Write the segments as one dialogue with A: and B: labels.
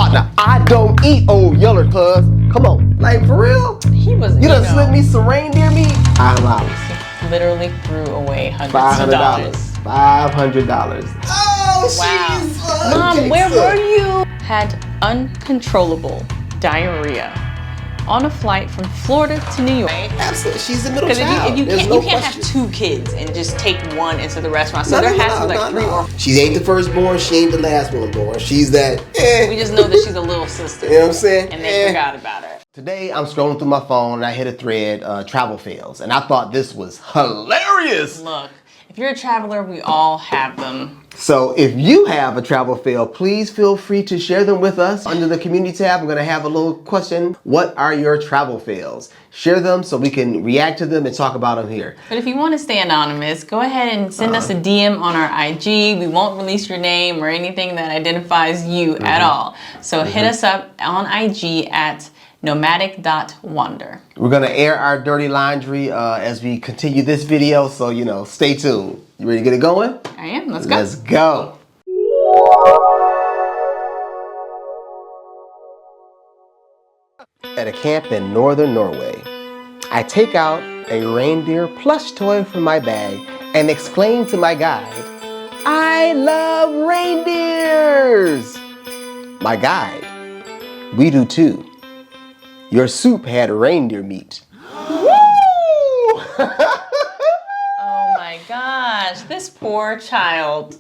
A: Partner, I don't eat Old Yeller, cuz. Come on. Like, for real?
B: He was,
A: you done slipped me some reindeer meat? $5.
B: Literally threw away hundreds of dollars.
A: $500. Oh,
B: wow.
A: she's
B: Mom, where were you? Had uncontrollable diarrhea on a flight from Florida to New York.
A: Absolutely, she's a middle child.
B: You can't have two kids and just take one into the restaurant. So there has to be like three or four.
A: She ain't the firstborn, she ain't the last one born. She's that,
B: We just know that she's a little sister.
A: You know what I'm saying?
B: And they forgot about her.
A: Today, I'm scrolling through my phone and I hit a thread, travel fails. And I thought this was hilarious.
B: Look, if you're a traveler, we all have them.
A: So if you have a travel fail, please feel free to share them with us. Under the community tab, I'm going to have a little question. What are your travel fails? Share them so we can react to them and talk about them here.
B: But if you want to stay anonymous, go ahead and send us a DM on our IG. We won't release your name or anything that identifies you at all. So hit us up on IG at nomadic.wander.
A: We're going to air our dirty laundry as we continue this video. So, you know, stay tuned. You ready to get it going?
B: I am. Let's go.
A: Let's go. At a camp in northern Norway, I take out a reindeer plush toy from my bag and exclaim to my guide, "I love reindeers!" My guide, "We do too. Your soup had reindeer meat." Woo!
B: Oh my gosh, this poor child.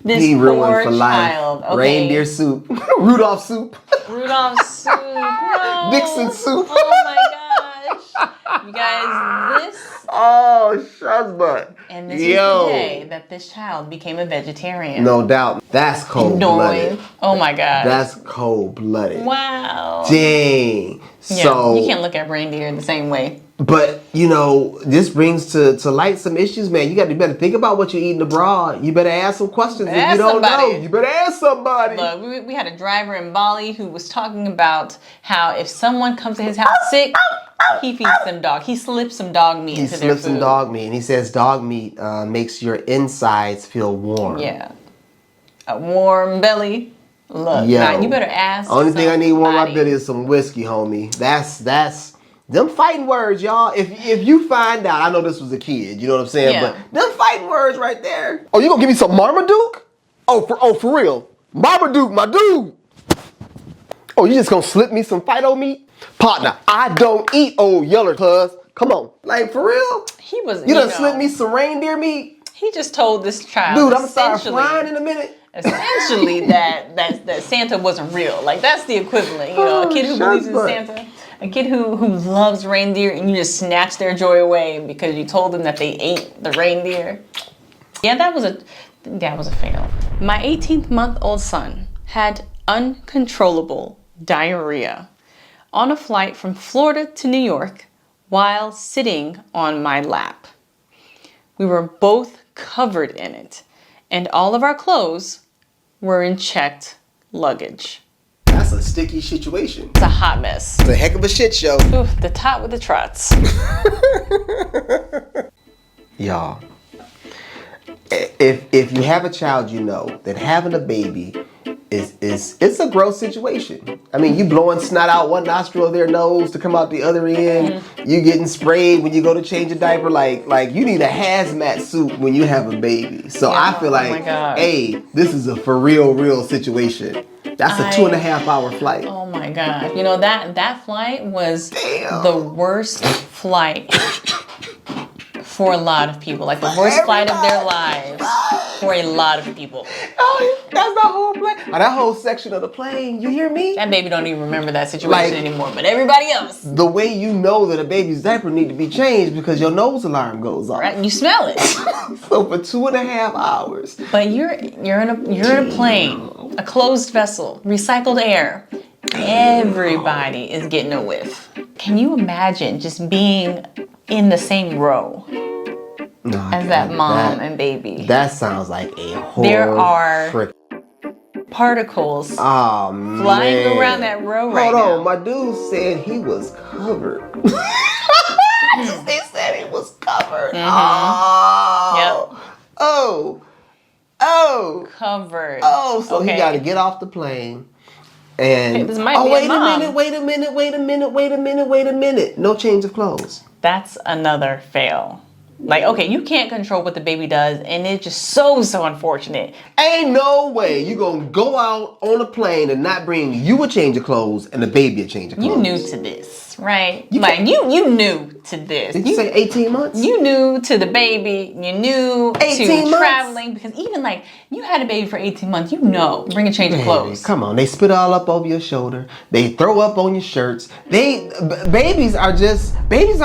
A: He ruined for life. Okay. Reindeer soup. Rudolph soup.
B: Rudolph soup. No.
A: Dixon soup.
B: Oh my gosh. You guys, this.
A: Oh, shuzbutt.
B: And this is the day that this child became a vegetarian.
A: No doubt. That's cold-blooded.
B: Oh my gosh.
A: That's cold-blooded.
B: Wow.
A: Dang.
B: Yeah,
A: so
B: you can't look at reindeer in the same way.
A: But, you know, this brings to light some issues, man. You better think about what you're eating abroad. You better ask some questions. If you don't know, you better ask somebody.
B: Look, we had a driver in Bali who was talking about how if someone comes to his house sick, he feeds them dog. He slips some dog meat into their food. He slips some
A: dog meat, and he says dog meat makes your insides feel warm.
B: Yeah. A warm belly. Look, now you better ask.
A: Only thing I need warm my belly is some whiskey, homie. That's them fighting words, y'all. If you find out, I know this was a kid, you know what I'm saying?
B: Yeah.
A: But them fighting words right there. Oh, you gonna give me some Marmaduke? Oh, for real. Marmaduke, my dude. Oh, you just gonna slip me some Fido meat? Partner, I don't eat Old Yeller, cuz. Come on. Like, for real? You done slip me some reindeer meat?
B: He just told this child.
A: Dude, I'm gonna start flying in a minute.
B: Essentially, that Santa wasn't real. Like, that's the equivalent. You know, a kid who believes in Santa. A kid who loves reindeer and you just snatch their joy away because you told them that they ate the reindeer. Yeah, that was a fail. My 18-month-old son had uncontrollable diarrhea on a flight from Florida to New York while sitting on my lap. We were both covered in it, and all of our clothes were in checked luggage.
A: That's a sticky situation.
B: It's a hot mess.
A: It's a heck of a shit show.
B: Oof, the tot with the trots.
A: Y'all, if you have a child, you know that having a baby it's a gross situation. I mean, you blowing snot out one nostril of their nose to come out the other end. You getting sprayed when you go to change a diaper. Like you need a hazmat suit when you have a baby. So I feel like, hey, this is a for real situation. That's a 2.5 hour flight.
B: Oh my God. You know, that flight was the worst flight for a lot of people. Like the worst flight of their lives for a lot of people.
A: Oh, that's the whole plane. Oh, that whole section of the plane, you hear me?
B: That baby don't even remember that situation anymore, but everybody else.
A: The way you know that a baby's diaper need to be changed because your nose alarm goes off.
B: Right? You smell it.
A: So for 2.5 hours.
B: But you're in a plane, a closed vessel, recycled air. Everybody is getting a whiff. Can you imagine just being in the same row as that mom and baby?
A: That sounds like a whole
B: There are particles flying around that row right now.
A: Hold on, my dude said he was covered. They said he was covered. Oh.
B: Covered.
A: Oh, so he got to get off the plane, And
B: this might be
A: wait
B: a mom.
A: wait a minute. No change of clothes.
B: That's another fail. Like, okay, you can't control what the baby does, and it's just so unfortunate.
A: Ain't no way you gonna go out on a plane and not bring you a change of clothes and the baby a change of clothes.
B: You knew to this, right? You knew to this.
A: Did you say 18 months?
B: You knew to the baby. You knew
A: 18
B: to
A: months?
B: traveling, because even like you had a baby for 18 months. You know, bring a change of clothes.
A: Come on, they spit all up over your shoulder. They throw up on your shirts. Babies are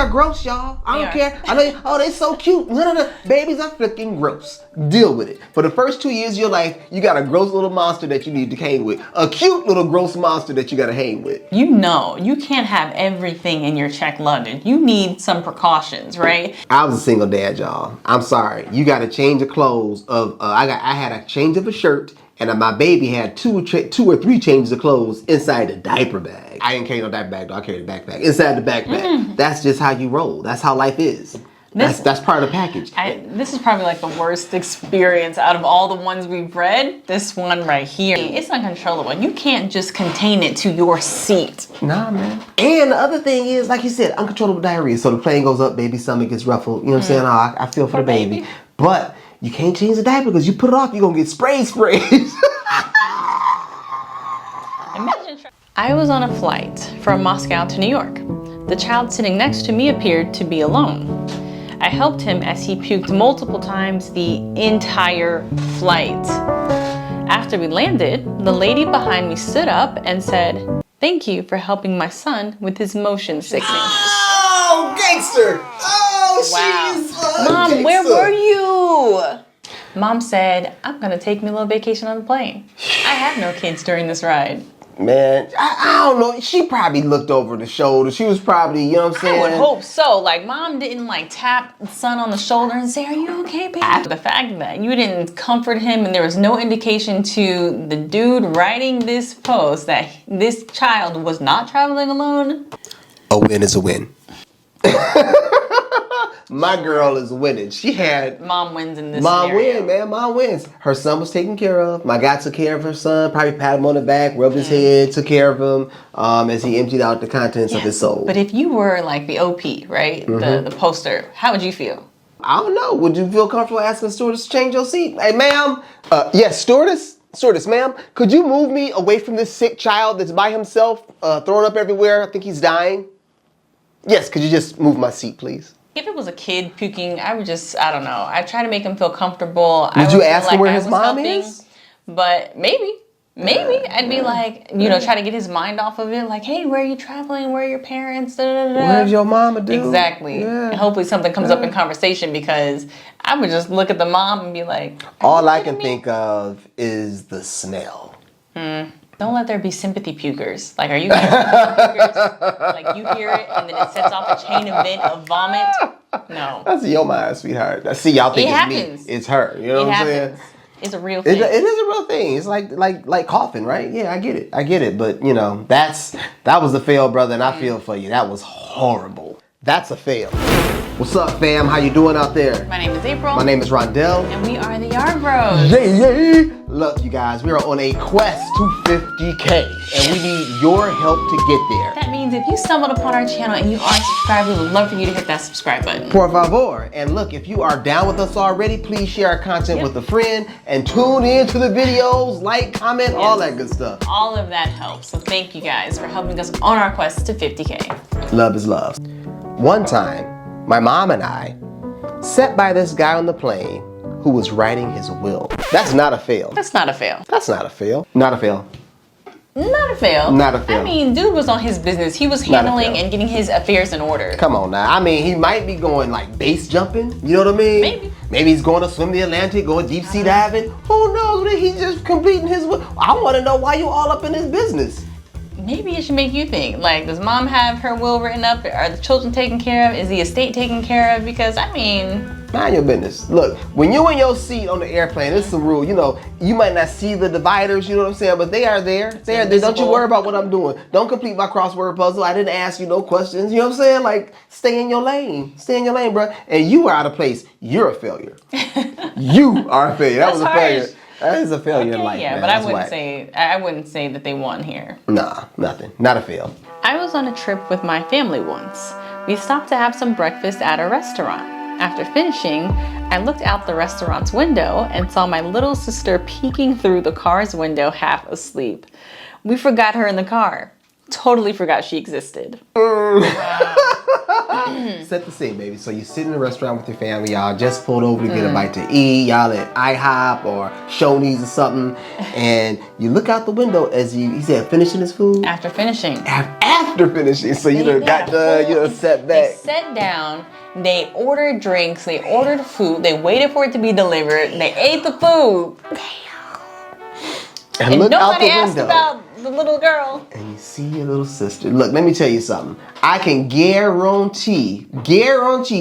A: gross, y'all. I don't care. I know. They so cute. No. Babies are freaking gross. Deal with it. For the first 2 years of your life, you got a gross little monster that you need to hang with. A cute little gross monster that you got to hang with.
B: You know, you can't have everything in your checked luggage. You need some precautions, right?
A: I was a single dad, y'all. I'm sorry. You got a change of clothes of. I had a change of a shirt, and my baby had two or three changes of clothes inside the diaper bag. I didn't carry no diaper bag, though. I carried the backpack inside the backpack. That's just how you roll. That's how life is. That's part of the package.
B: This is probably like the worst experience out of all the ones we've read. This one right here. It's uncontrollable. You can't just contain it to your seat.
A: Nah, man. And the other thing is, like you said, uncontrollable diarrhea. So the plane goes up, baby's stomach gets ruffled. You know what I'm saying? I feel for the baby. But you can't change the diaper because you put it off, you're going to get sprayed.
B: I was on a flight from Moscow to New York. The child sitting next to me appeared to be alone. I helped him as he puked multiple times the entire flight. After we landed, the lady behind me stood up and said, "Thank you for helping my son with his motion sickness."
A: Oh, gangster! Oh,
B: wow.
A: she's
B: Mom,
A: gangster.
B: where were you? Mom said, "I'm gonna take me a little vacation on the plane. I have no kids during this ride."
A: Man, I don't know. She probably looked over the shoulder. She was probably, you know what I'm saying?
B: I would hope so. Like, Mom didn't like tap the son on the shoulder and say, "Are you okay, baby?" The fact that you didn't comfort him and there was no indication to the dude writing this post that this child was not traveling alone.
A: A win is a win. My girl is winning. She had...
B: Mom wins in this
A: Mom
B: scenario.
A: wins, man. Mom wins. Her son was taken care of. My guy took care of her son. Probably pat him on the back, rubbed his head, took care of him as he emptied out the contents of his soul.
B: But if you were like the OP, right? The poster, how would you feel?
A: I don't know. Would you feel comfortable asking the stewardess to change your seat? Hey, ma'am. Yes, stewardess. Stewardess, ma'am. Could you move me away from this sick child that's by himself, thrown up everywhere? I think he's dying. Yes, could you just move my seat, please?
B: If it was a kid puking, I would just, I don't know. I'd try to make him feel comfortable.
A: Would you ask him where his mom is?
B: But maybe I'd be like, try to get his mind off of it. Like, hey, where are you traveling? Where are your parents? Da, da, da.
A: Where's your mama, dude?
B: Exactly.
A: Yeah.
B: And hopefully something comes up in conversation, because I would just look at the mom and be like,
A: all I can think of is the smell.
B: Don't let there be sympathy pukers. Like, are you guys sympathy pukers? Like, you hear it and then it sets off a chain event of vomit? No.
A: That's your mind, sweetheart. See, y'all think it's me. It's her. You know what I'm saying?
B: It's a real thing.
A: It is a real thing. It's like coughing, right? Yeah, I get it. But that was a fail, brother, and I feel for you. That was horrible. That's a fail. What's up, fam? How you doing out there?
B: My name is April.
A: My name is Rondell.
B: And we are the Yarbros.
A: Yay! Look, you guys, we are on a quest to 50K, and we need your help to get there.
B: That means if you stumbled upon our channel and you aren't subscribed, we would love for you to hit that subscribe button.
A: Por favor. And look, if you are down with us already, please share our content with a friend and tune in to the videos, like, comment, all that good stuff.
B: All of that helps. So thank you guys for helping us on our quest to 50K.
A: Love is love. One time, my mom and I sat by this guy on the plane who was writing his will. That's not a fail.
B: That's not a fail.
A: That's not a fail. Not a fail.
B: Not a fail.
A: Not a fail.
B: I mean, dude was on his business. He was handling and getting his affairs in order.
A: Come on now. I mean, he might be going like base jumping. You know what I mean?
B: Maybe.
A: Maybe he's going to swim the Atlantic, going deep sea diving. Who knows? He's just completing his will. I want to know why you all up in his business.
B: Maybe it should make you think, like, does mom have her will written up? Are the children taken care of? Is the estate taken care of? Because, I mean...
A: Mind your business. Look, when you're in your seat on the airplane, there's some rule. You might not see the dividers, you know what I'm saying? But they are there. They are there. Don't you worry about what I'm doing. Don't complete my crossword puzzle. I didn't ask you no questions. You know what I'm saying? Like, stay in your lane. Stay in your lane, bro. And you are out of place. You're a failure. You are a failure. That was a failure. That is a failure in life.
B: Yeah,
A: man.
B: but I
A: That's
B: wouldn't say that they won here.
A: Nah, nothing. Not a fail.
B: I was on a trip with my family once. We stopped to have some breakfast at a restaurant. After finishing, I looked out the restaurant's window and saw my little sister peeking through the car's window half asleep. We forgot her in the car. Totally forgot she existed.
A: Set the scene, baby. So you sit in a restaurant with your family, y'all just pulled over to get a bite to eat, y'all at IHOP or Shoney's or something, and you look out the window as he said, finishing his food?
B: After finishing.
A: After finishing. So you done got done, you done sat back.
B: They sat down, they ordered drinks, they ordered food, they waited for it to be delivered, they ate the food.
A: And look out the
B: nobody asked
A: window.
B: about the little girl.
A: And you see your little sister. Look, let me tell you something. I can guarantee,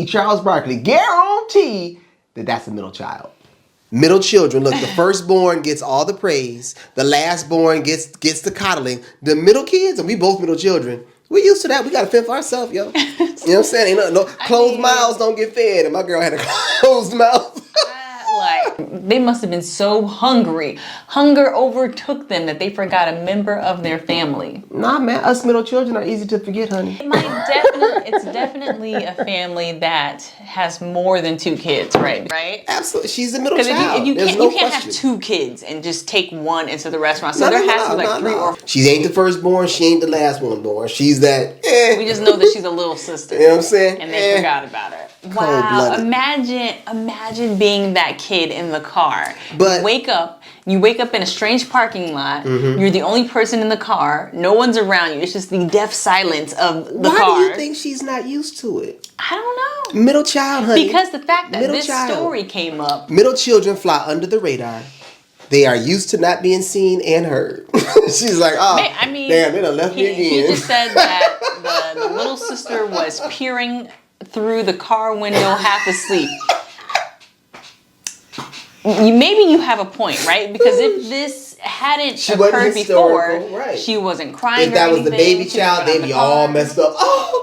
A: Charles Barkley, guarantee that that's a middle child. Middle children, look, the firstborn gets all the praise. The lastborn gets the coddling. The middle kids, and we both middle children, we used to that. We got to fend for ourselves, yo. You know what I'm saying? Ain't no closed mouths don't get fed. And my girl had a closed mouth.
B: Like, they must have been so hungry. Hunger overtook them that they forgot a member of their family.
A: Nah, man, us middle children are easy to forget, honey.
B: It's definitely a family that has more than 2 kids, right? Right?
A: Absolutely. She's a middle
B: Because
A: child.
B: you can't have 2 kids and just take one into the restaurant. So there has to be like 3 or 4.
A: She ain't the firstborn. She ain't the last one born. She's that.
B: We just know that she's a little sister.
A: You know what I'm saying?
B: And they forgot about her. Wow! Imagine being that kid in the car.
A: But
B: you wake up in a strange parking lot.
A: Mm-hmm.
B: You're the only person in the car. No one's around you. It's just the deaf silence of the car.
A: Why do you think she's not used to it?
B: I don't know.
A: Middle child, honey.
B: Because the fact that story came up.
A: Middle children fly under the radar. They are used to not being seen and heard. She's like, damn, they done left me again.
B: He just said that the little sister was peering through the car window half asleep. Maybe you have a point, right? Because if this hadn't occurred before,
A: right.
B: She wasn't crying.
A: If that was the baby child, they'd be all messed up. Oh,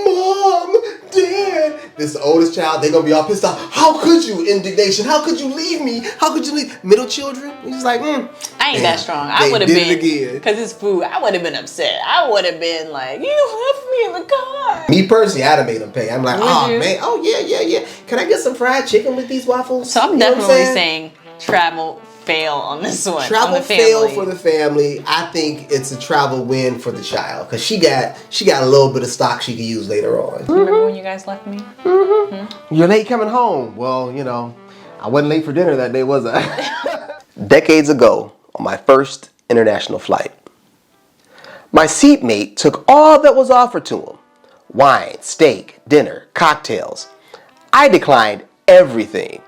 A: Mom, Dad. This is the oldest child. They're gonna be all pissed off. How could you? Indignation. How could you leave me? How could you leave? Middle children. He's like,
B: I ain't that strong. I would have been,
A: because
B: it's food. I would have been upset. I would have been like, you left me in the car.
A: Me personally, I'd have made them pay. I'm like, man, oh yeah. Can I get some fried chicken with these waffles?
B: So I'm definitely saying travel fail on this one.
A: Travel fail for the family. I think it's a travel win for the child because she got a little bit of stock she can use later on.
B: Remember when you guys left me?
A: You're late coming home. Well, I wasn't late for dinner that day, was I? Decades ago, on my first international flight, my seatmate took all that was offered to him. Wine, steak, dinner, cocktails. I declined everything,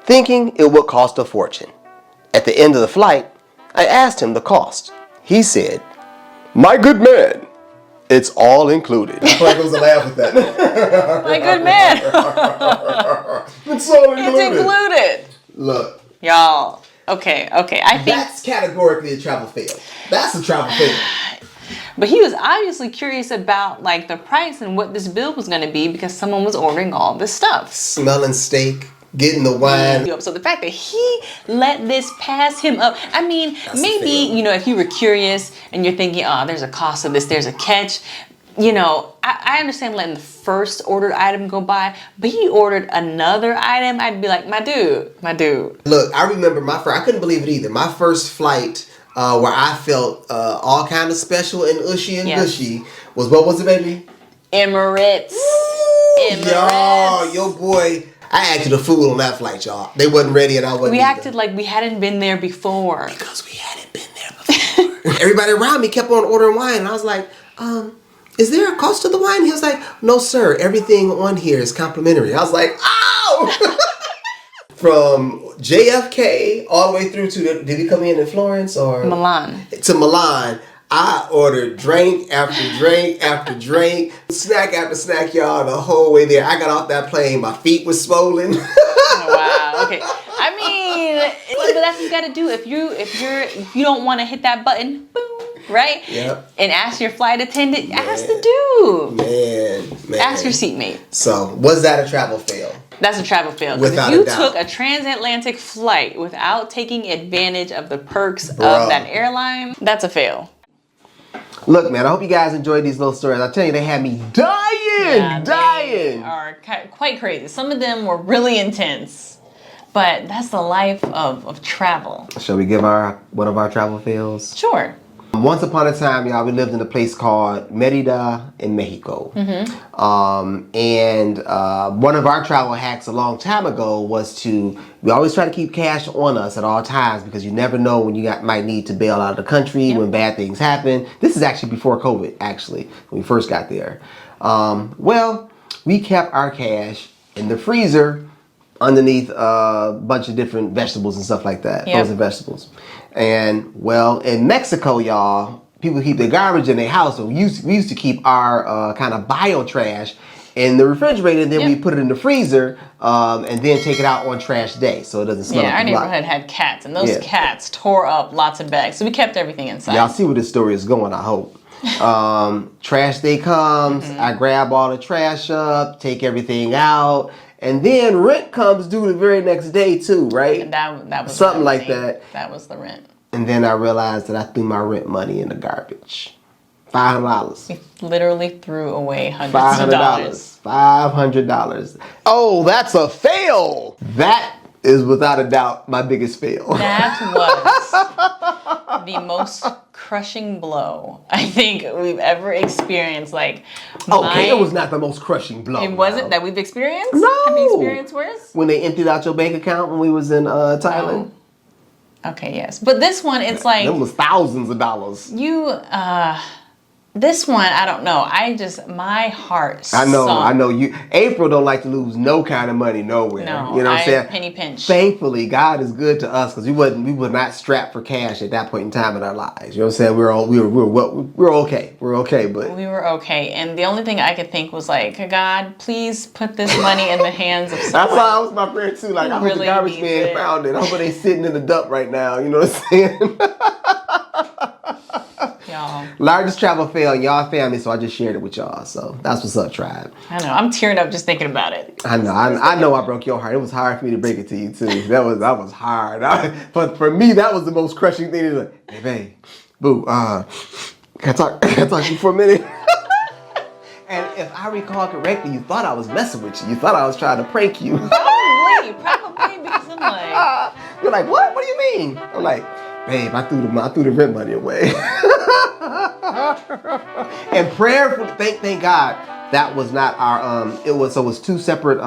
A: thinking it would cost a fortune. At the end of the flight, I asked him the cost. He said, "My good man, it's all included." I feel like it was a laugh with that.
B: My good man.
A: It's all included.
B: It's included.
A: Look.
B: Y'all. Okay. I think
A: that's categorically a travel fail. That's a travel fail.
B: But he was obviously curious about like the price and what this bill was going to be because someone was ordering all this stuff.
A: Smelling steak. Getting the wine.
B: So the fact that he let this pass him up, I mean, maybe, if you were curious and you're thinking, there's a cost of this, there's a catch, I understand letting the first ordered item go by, but he ordered another item, I'd be like, my dude.
A: Look, I remember I couldn't believe it either. My first flight where I felt all kind of special and ushy and gushy was, what was it, baby?
B: Emirates.
A: Y'all, your boy... I acted a fool on that flight, y'all. They wasn't ready and I wasn't
B: We acted like we hadn't been there before.
A: Because we hadn't been there before. Everybody around me kept on ordering wine. And I was like, is there a cost to the wine? He was like, no, sir. Everything on here is complimentary. I was like, oh! From JFK all the way through to, did he come in Florence or?
B: Milan.
A: To Milan. I ordered drink after drink after drink, snack after snack, y'all, the whole way there. I got off that plane, my feet were swollen.
B: Wow. Okay. I mean, but that's what you got to do. If you don't want to hit that button, boom, right?
A: Yep.
B: And ask your flight attendant. Ask the dude.
A: Man.
B: Ask your seatmate.
A: So, was that a travel fail?
B: That's a travel fail. Because if you took a transatlantic flight without taking advantage of the perks of that airline, that's a fail.
A: Look, man, I hope you guys enjoyed these little stories. I tell you, they had me dying.
B: They are quite crazy. Some of them were really intense. But that's the life of travel. Shall we give one of our travel fails? Sure. Once upon a time, y'all, we lived in a place called Merida in Mexico. And one of our travel hacks a long time ago was we always try to keep cash on us at all times because you never know when you might need to bail out of the country, when bad things happen. This is actually before COVID, actually, when we first got there. Well, we kept our cash in the freezer underneath a bunch of different vegetables and stuff like that. Frozen vegetables. And well, in Mexico, y'all, people keep their garbage in their house. So we used to keep our kind of bio trash in the refrigerator, and then we put it in the freezer, and then take it out on trash day so it doesn't smell like the block. Yeah, our neighborhood had cats, and those cats tore up lots of bags. So we kept everything inside. Y'all see where this story is going, I hope. Trash day comes, I grab all the trash up, take everything out. And then rent comes due the very next day too, right? And that was something like that. That was the rent. And then I realized that I threw my rent money in the garbage. $500. We literally threw away hundreds of dollars. $500. Oh, that's a fail. That is without a doubt my biggest fail. That was the most crushing blow I think we've ever experienced. Like, it was not the most crushing blow. It wasn't that we've experienced? No. Have you experienced worse? When they emptied out your bank account when we was in Thailand. Oh. Okay, yes. But this one, it's like... It was thousands of dollars. This one, I don't know. My heart sunk. I know. April don't like to lose no kind of money nowhere. No, you know what I'm saying? Penny pinch. Thankfully, God is good to us because we were not strapped for cash at that point in time in our lives. You know what I'm saying? We were okay. We're okay, but we were okay. And the only thing I could think was like, God, please put this money in the hands of someone. That's why I was my prayer too. Like, I hope the garbage man found it. I hope they sitting in the dump right now. You know what I'm saying? Y'all. Largest travel fail in y'all family, so I just shared it with y'all. So that's what's up, tribe. I know. I'm tearing up just thinking about it. I know. I know I broke your heart. It was hard for me to break it to you too. That was hard. But for me, that was the most crushing thing. Like, hey, babe, boo, can I talk to you for a minute? And if I recall correctly, you thought I was messing with you. You thought I was trying to prank you. Probably because I'm like, you're like, what? What do you mean? I'm like, babe, I threw the rent money away. And prayerful, thank God that was not our it was two separate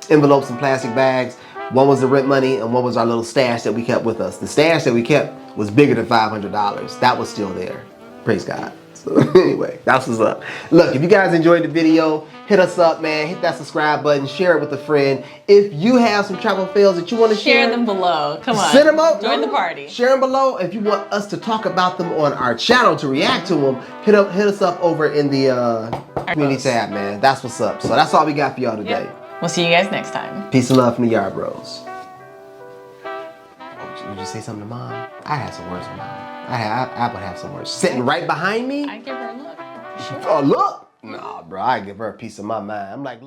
B: envelopes and plastic bags. One was the rent money and one was our little stash that we kept with us. The stash that we kept was bigger than $500. That was still there. Praise God. So anyway, that's what's up. Look, if you guys enjoyed the video, hit us up, man. Hit that subscribe button. Share it with a friend. If you have some travel fails that you want to share them below. Come on. Send them up. Join the party. Share them below. If you want us to talk about them on our channel, to react to them, hit us up over in the community tab, man. That's what's up. So that's all we got for y'all today. Yep. We'll see you guys next time. Peace and love from the Yarbros. Would you say something to Mom? I had some words with Mom. I would have some words. Sitting right behind me? I give her a look. Sure. Oh, look? Nah, bro. I give her a piece of my mind. I'm like, look.